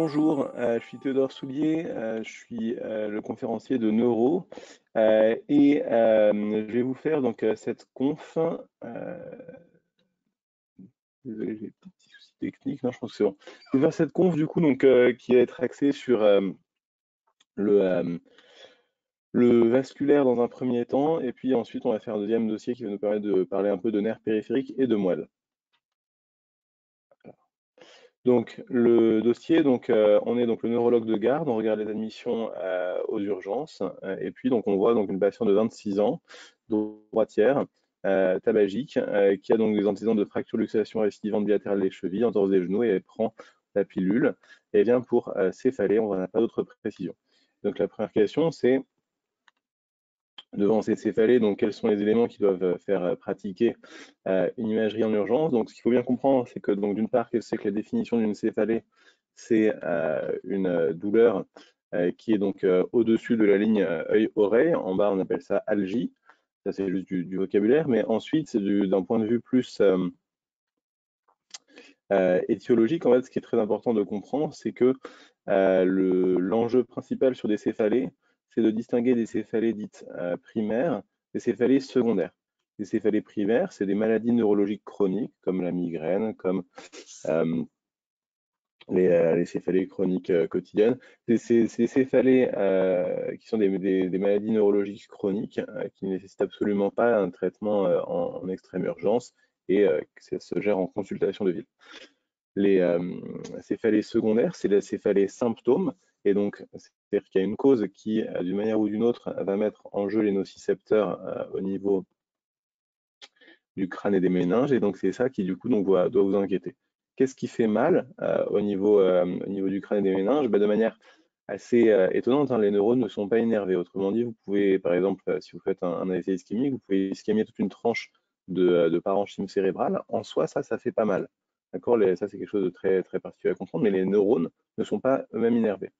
Bonjour, je suis Théodore Soulier, je suis le conférencier de Neuro je vais vous faire donc cette conf. Désolé, j'ai des petits soucis techniques. Non, je pense que c'est bon. Je vais faire cette conf du coup donc qui va être axée sur le, euh, le vasculaire dans un premier temps, et puis ensuite on va faire un deuxième dossier qui va nous permettre de parler un peu de nerfs périphériques et de moelle. Donc le dossier, on est donc le neurologue de garde, on regarde les admissions aux urgences, et puis donc on voit donc une patiente de 26 ans, droitière, tabagique, qui a donc des antécédents de fracture luxation récidivante bilatérale des chevilles, entorse des genoux, et elle prend la pilule, et vient pour céphalée, on n'a pas d'autres précisions. Donc la première question, c'est devant ces céphalées, donc quels sont les éléments qui doivent faire pratiquer une imagerie en urgence. Donc ce qu'il faut bien comprendre, c'est que donc d'une part, c'est que la définition d'une céphalée, c'est une douleur qui est donc au-dessus de la ligne œil-oreille. En bas, on appelle ça algie. Ça, c'est juste du vocabulaire. Mais ensuite, d'un point de vue plus étiologique, en fait, ce qui est très important de comprendre, c'est que l'enjeu principal sur des céphalées, c'est de distinguer des céphalées dites primaires des céphalées secondaires. Les céphalées primaires, c'est des maladies neurologiques chroniques, comme la migraine, comme euh, les céphalées chroniques quotidiennes. Ces céphalées qui sont des maladies neurologiques chroniques qui ne nécessitent absolument pas un traitement en extrême urgence et ça se gère en consultation de ville. Les céphalées secondaires, c'est la céphalée symptôme, et donc c'est-à-dire qu'il y a une cause qui, d'une manière ou d'une autre, va mettre en jeu les nocicepteurs au niveau du crâne et des méninges, et donc c'est ça qui du coup donc, doit vous inquiéter. Qu'est-ce qui fait mal au niveau du crâne et des méninges? De manière assez étonnante, hein, les neurones ne sont pas énervés. Autrement dit, vous pouvez, par exemple, si vous faites un AVC ischémique, vous pouvez ischémier toute une tranche de parenchyme cérébrale. En soi, ça fait pas mal. D'accord? Ça, c'est quelque chose de très, très particulier à comprendre, mais les neurones ne sont pas eux-mêmes énervés.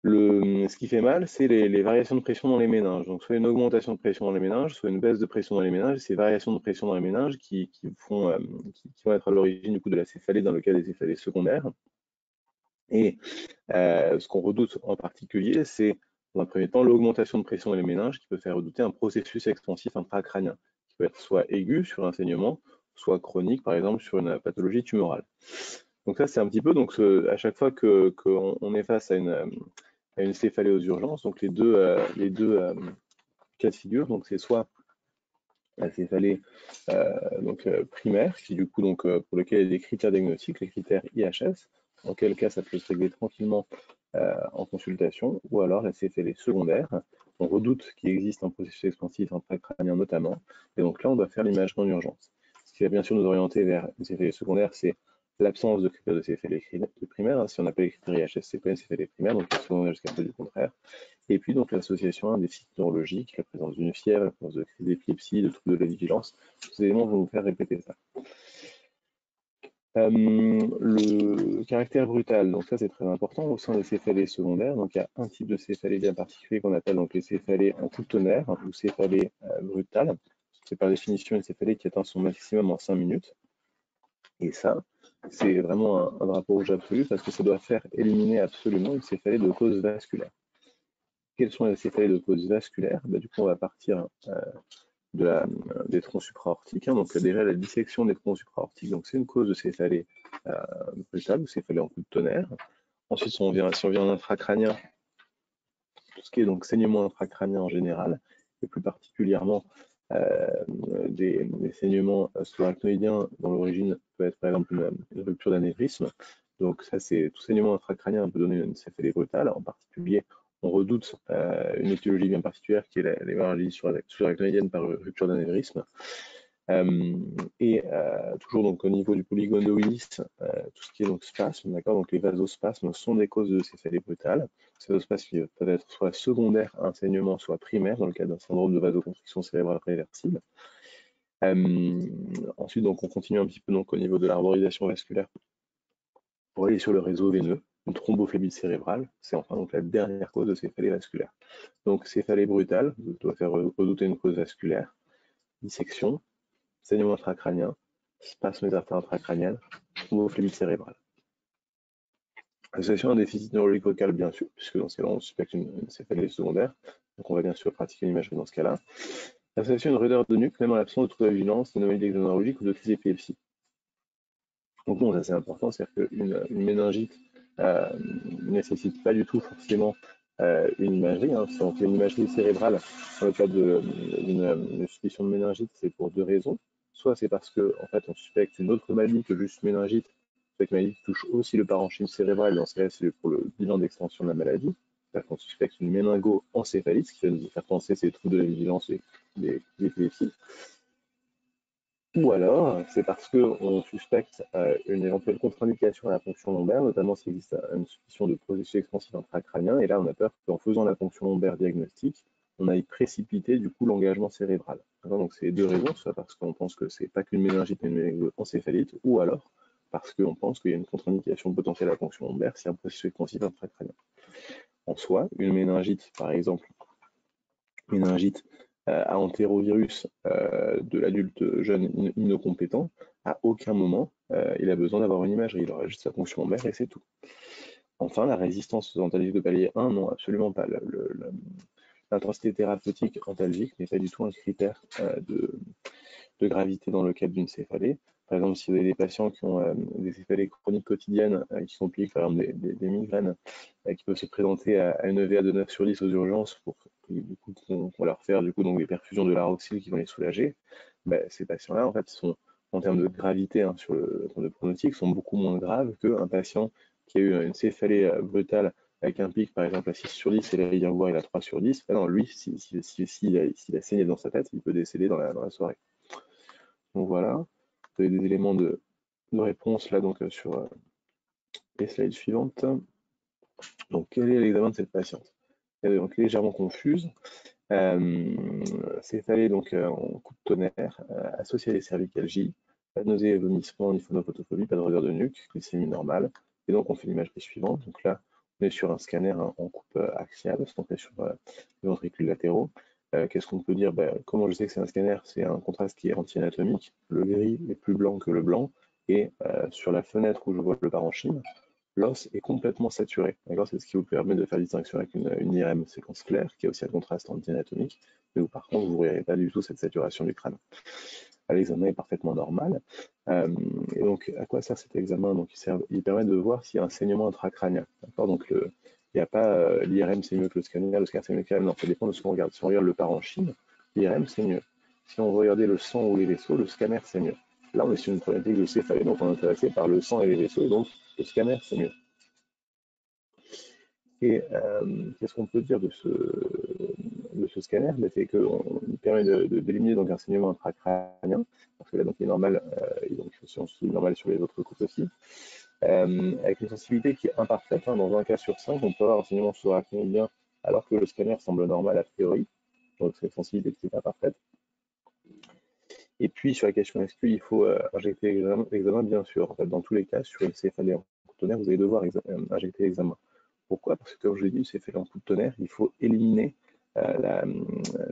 Ce qui fait mal, c'est les variations de pression dans les méninges. Donc, soit une augmentation de pression dans les méninges, soit une baisse de pression dans les méninges. Ces variations de pression dans les méninges qui vont être à l'origine du coup de la céphalée dans le cas des céphalées secondaires. Et ce qu'on redoute en particulier, c'est dans un premier temps l'augmentation de pression dans les méninges qui peut faire redouter un processus expansif intracrânien, qui peut être soit aigu sur un saignement, soit chronique, par exemple, sur une pathologie tumorale. Donc ça, c'est un petit peu, donc à chaque fois qu'on est face à une céphalée aux urgences, donc les deux cas de figure, donc c'est soit la céphalée primaire, qui du coup pour lequel il y a des critères diagnostiques, les critères IHS, dans quel cas ça peut se régler tranquillement en consultation, ou alors la céphalée secondaire. On redoute qu'il existe un processus expansif intracrânien notamment, et donc là on doit faire l'imagerie en urgence. Ce qui va bien sûr nous orienter vers une céphalée secondaire, c'est l'absence de critères de céphalée primaire. Si on appelle les critères IHS, c'est pas une céphalée primaire, donc c'est secondaire jusqu'à preuve du contraire. Et puis donc l'association à un déficit neurologique, la présence d'une fièvre, la présence de crise d'épilepsie, de troubles de la vigilance, tous ces éléments vont nous faire répéter ça. Le caractère brutal, donc ça c'est très important au sein des céphalées secondaires. Donc il y a un type de céphalée bien particulier qu'on appelle donc les céphalées en coup de tonnerre ou céphalées brutales. C'est par définition une céphalée qui atteint son maximum en 5 minutes. Et ça, c'est vraiment un drapeau rouge absolu parce que ça doit faire éliminer absolument une céphalée de cause vasculaire. Quelles sont les céphalées de cause vasculaire? Du coup, on va partir des troncs supraortiques. Donc déjà, la dissection des troncs supraortiques, donc c'est une cause de céphalée brutale ou céphalée en coup de tonnerre. Ensuite, si on vient en infracrânien, tout ce qui est donc saignement intracrânien en général, et plus particulièrement des saignements subarachnoïdiens dont l'origine peut être par exemple une rupture d'anévrisme. Donc ça, c'est tout saignement intracrânien peut donner une céphalée brutale. En particulier, on redoute une étiologie bien particulière qui est l'hémorragie subarachnoïdienne par rupture d'anévrisme. Toujours donc au niveau du polygone de Willis, tout ce qui est donc spasme, d'accord, donc les vasospasmes sont des causes de céphalée brutale. Ces vasospasmes peuvent être soit secondaires à un saignement, soit primaires dans le cas d'un syndrome de vasoconstriction cérébrale réversible. Ensuite, donc on continue un petit peu donc au niveau de l'arborisation vasculaire pour aller sur le réseau veineux. Une thrombophlébite cérébrale, c'est enfin donc la dernière cause de céphalée vasculaire. Donc céphalée brutale doit faire redouter une cause vasculaire, dissection, saignement intracrânien, spasme des artères intracrâniennes, thrombophlébite cérébrale. Association à un déficit neurologique focal, bien sûr, puisque dans ce cas-là, on suspecte une céphalée secondaire. Donc on va bien sûr pratiquer une imagerie dans ce cas-là. Association à une raideur de nuque, même en l'absence de trouble de vigilance, d'anomalie d'examen neurologique ou de crise d'épilepsie. Donc bon, ça c'est important, c'est-à-dire qu'une méningite ne nécessite pas du tout forcément une imagerie. Hein. Si on fait une imagerie cérébrale dans le cadre d'une suspicion de méningite, c'est pour deux raisons. Soit c'est parce que en fait, on suspecte une autre maladie que juste méningite, cette maladie qui touche aussi le parenchyme cérébral, et dans ce cas c'est pour le bilan d'extension de la maladie. C'est-à-dire qu'on suspecte une méningo-encéphalite, ce qui va nous faire penser ces troubles de la vigilance et des épilepsies. Ou alors, c'est parce qu'on suspecte une éventuelle contre-indication à la ponction lombaire, notamment s'il existe une suspicion de processus expansif intracrânien, et là on a peur qu'en faisant la ponction lombaire diagnostique, on aille précipiter du coup l'engagement cérébral. Donc c'est deux raisons, soit parce qu'on pense que c'est pas qu'une méningite mais une méningoencéphalite, ou alors parce qu'on pense qu'il y a une contre-indication potentielle à la ponction lombaire si un processus expansif intracrânien. En soi, une méningite, par exemple, méningite à entérovirus de l'adulte jeune inocompétent, à aucun moment il a besoin d'avoir une imagerie, il aura juste sa ponction lombaire et c'est tout. Enfin, la résistance aux antalgiques de palier 1, non, absolument pas. L'intensité thérapeutique antalgique n'est pas du tout un critère de gravité dans le cadre d'une céphalée. Par exemple, si vous avez des patients qui ont des céphalées chroniques quotidiennes, qui sont compliquent, par exemple des migraines, qui peuvent se présenter à une EVA de 9 sur 10 aux urgences pour qu'on leur faire du coup, donc, des perfusions de laroxyl qui vont les soulager, ben, ces patients-là, en fait, sont, en termes de gravité hein, sur le temps de pronostic, sont beaucoup moins graves qu'un patient qui a eu une céphalée brutale avec un pic, par exemple, à 6 sur 10, et là, il vient voir, il a 3 sur 10. Ben non, lui, s'il a saigné dans sa tête, il peut décéder dans la soirée. Donc voilà, vous avez des éléments de réponse là donc sur les slides suivantes. Donc quel est l'examen de cette patiente? Elle est donc légèrement confuse. Céphalée donc en coup de tonnerre, associée à des cervicalgies, pas de nausée et vomissement, ni phonophotophobie, pas de raideur de nuque, glycémie normale. Et donc on fait l'imagerie suivante. Donc là, on est sur un scanner hein, en coupe axiale, parce qu'on est sur les ventricules latéraux. Qu'est-ce qu'on peut dire? Comment je sais que c'est un scanner? C'est un contraste qui est anti-anatomique. Le gris est plus blanc que le blanc. Et sur la fenêtre où je vois le parenchyme, l'os est complètement saturé. C'est ce qui vous permet de faire la distinction avec une IRM séquence claire, qui a aussi un contraste anti-anatomique, mais où par contre vous ne verrez pas du tout cette saturation du crâne. L'examen est parfaitement normal. Et donc, à quoi sert cet examen? Donc, il permet de voir s'il y a un saignement intracrânien. Donc, il n'y a pas l'IRM c'est mieux que le scanner c'est mieux que l'IRM. Non, ça dépend de ce qu'on regarde. Si on regarde le parenchyme, l'IRM c'est mieux. Si on veut regarder le sang ou les vaisseaux, le scanner c'est mieux. Là, on est sur une problématique de céphalée, donc on est intéressé par le sang et les vaisseaux, donc le scanner c'est mieux. Et qu'est-ce qu'on peut dire de ce scanner? C'est qu'il permet d'éliminer donc un saignement intracrânien, parce que là donc il est normal, et donc c'est normal sur les autres coupes aussi, avec une sensibilité qui est imparfaite. Hein, dans un cas sur 5, on peut avoir un saignement sous-arachnidien alors que le scanner semble normal a priori, donc c'est une sensibilité qui est imparfaite. Et puis sur la question exclue, il faut injecter l'examen, bien sûr. En fait, dans tous les cas, sur une céphalée en coup de tonnerre, vous allez devoir injecter l'examen. Pourquoi? Parce que comme je l'ai dit, céphalée en coup de tonnerre, il faut éliminer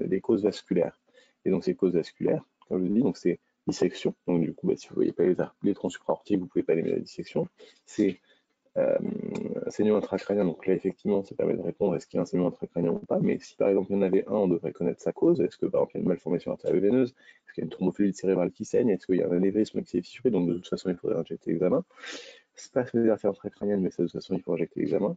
les causes vasculaires. Et donc ces causes vasculaires, comme je l'ai dit, donc c'est dissection. Donc du coup, si vous ne voyez pas les troncs supraortiques, vous ne pouvez pas éliminer la dissection. C'est saignement intracrânien, donc là effectivement ça permet de répondre est-ce qu'il y a un saignement intracrânien ou pas, mais si par exemple il y en avait un, on devrait connaître sa cause. Est-ce que par exemple il y a une malformation artério-veineuse? Est-ce qu'il y a une thrombophilie cérébrale qui saigne? Est-ce qu'il y a un anévrisme qui s'est fissuré? Donc de toute façon il faudrait injecter l'examen. C'est pas des affaires intracrâniennes, mais de toute façon il faut injecter l'examen.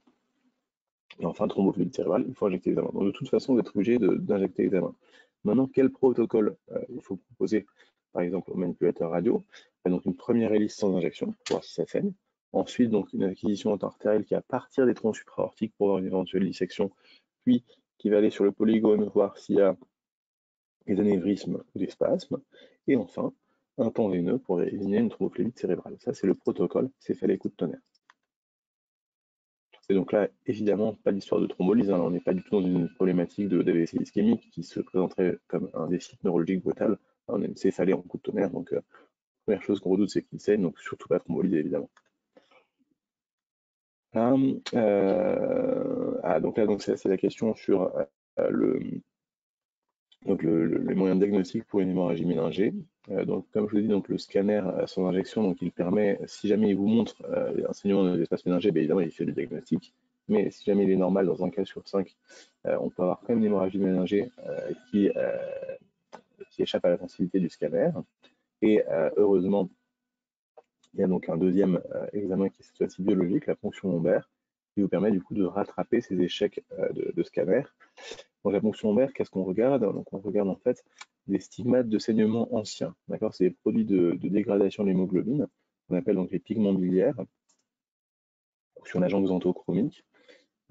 Et enfin thrombophilie cérébrale, il faut injecter l'examen. Donc de toute façon vous êtes obligé d'injecter l'examen. Maintenant, quel protocole il faut proposer par exemple au manipulateur radio? Donc une première hélice sans injection, pour voir si ça saigne. Ensuite, donc, une acquisition artérielle qui va partir des troncs supraortiques pour avoir une éventuelle dissection, puis qui va aller sur le polygone voir s'il y a des anévrismes ou des spasmes, et enfin, un temps veineux pour éliminer une thrombophlébite cérébrale. Ça, c'est le protocole céphalée coup de tonnerre. Et donc là, évidemment, pas d'histoire de thrombolyse, hein. On n'est pas du tout dans une problématique d'AVC ischémique qui se présenterait comme un déficit neurologique brutal. On a une céphalée en coup de tonnerre, donc première chose qu'on redoute, c'est qu'il saigne, donc surtout pas thrombolyse, évidemment. Donc là, c'est la question sur le, Donc les moyens de diagnostic pour une hémorragie méningée. Donc comme je vous dis, donc le scanner sans injection, donc il permet, si jamais il vous montre un saignement de l'espace méningé, bien évidemment il fait le diagnostic. Mais si jamais il est normal, dans un cas sur 5, on peut avoir quand même une hémorragie méningée qui échappe à la sensibilité du scanner. Et heureusement, il y a donc un deuxième examen qui est cette fois-ci biologique, la ponction lombaire, qui vous permet du coup de rattraper ces échecs de scanner. Donc la ponction lombaire, qu'est-ce qu'on regarde? Donc on regarde en fait des stigmates de saignement anciens. D'accord? C'est des produits de dégradation de l'hémoglobine, qu'on appelle donc les pigments biliaires, sur l'agent xanthochromique.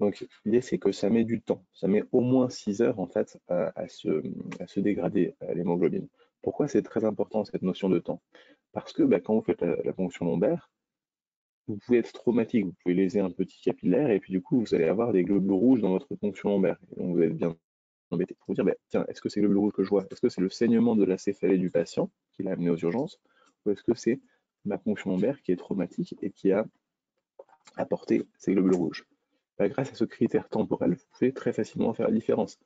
Donc l'idée c'est que ça met du temps, ça met au moins 6 heures en fait à se dégrader l'hémoglobine. Pourquoi c'est très important cette notion de temps? Parce que quand vous faites la ponction lombaire, vous pouvez être traumatique, vous pouvez léser un petit capillaire et puis du coup vous allez avoir des globules rouges dans votre ponction lombaire. Et donc vous êtes bien embêté pour vous dire, tiens, est-ce que c'est le globules rouge que je vois? Est-ce que c'est le saignement de la céphalée du patient qui l'a amené aux urgences? Ou est-ce que c'est ma ponction lombaire qui est traumatique et qui a apporté ces globules rouges? Grâce à ce critère temporel, vous pouvez très facilement faire la différence.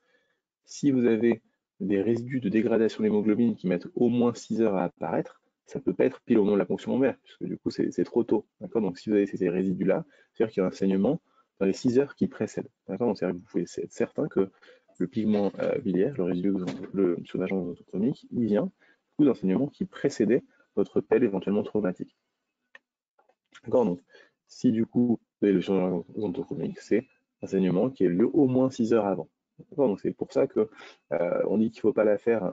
Si vous avez des résidus de dégradation de l'hémoglobine qui mettent au moins 6 heures à apparaître, ça ne peut pas être pile au moment de la ponction lombaire, puisque du coup c'est trop tôt. Donc si vous avez ces résidus-là, c'est-à-dire qu'il y a un saignement dans les 6 heures qui précèdent. Donc vous pouvez être certain que le pigment biliaire, le résidu sur l'agent xanthochromique, il vient d'un saignement qui précédait votre pelle éventuellement traumatique. Donc si du coup vous avez le suragent xanthochromique, c'est un saignement qui est lieu au moins 6 heures avant. Donc c'est pour ça que on dit qu'il ne faut pas la faire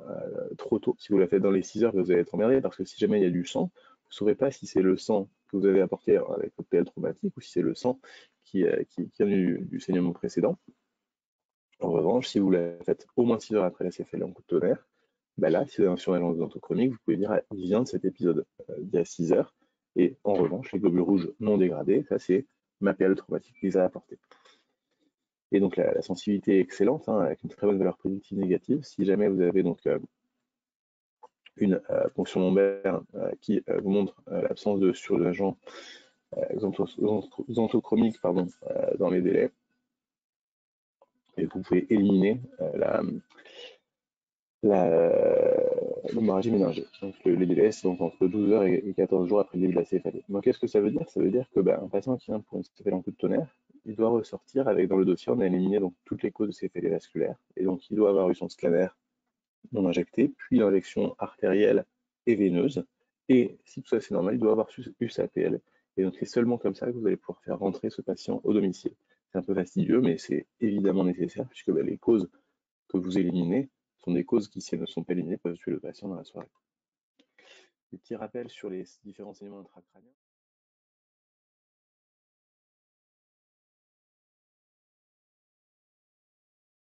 trop tôt. Si vous la faites dans les 6 heures, vous allez être emmerdé parce que si jamais il y a du sang, vous ne saurez pas si c'est le sang que vous avez apporté avec votre PL traumatique ou si c'est le sang qui vient du saignement précédent. En revanche, si vous la faites au moins 6 heures après la céphalée en coup de tonnerre, là, si vous avez un surnageance xanthochronique, vous pouvez dire ah, il vient de cet épisode d'il y a 6 heures. Et en revanche, les globules rouges non dégradés, ça c'est ma PL traumatique qui les a apportés. Et donc la sensibilité est excellente, avec une très bonne valeur prédictive négative. Si jamais vous avez donc une ponction lombaire qui vous montre l'absence de suragent xanthochromique dans les délais, et vous pouvez éliminer l'hémorragie méningée. Donc les délais sont entre 12 heures et 14 jours après le début de la céphalée. Donc qu'est-ce que ça veut dire? Ça veut dire que un patient qui vient pour une céphalée en coup de tonnerre, il doit ressortir avec dans le dossier, on a éliminé donc toutes les causes de céphalée vasculaire. Et donc il doit avoir eu son scanner non injecté, puis l'injection artérielle et veineuse. Et si tout ça c'est normal, il doit avoir eu sa PL. Et donc c'est seulement comme ça que vous allez pouvoir faire rentrer ce patient au domicile. C'est un peu fastidieux, mais c'est évidemment nécessaire puisque les causes que vous éliminez sont des causes qui, si elles ne sont pas éliminées, peuvent tuer le patient dans la soirée. Des petits rappels sur les différents saignements intracrâniens.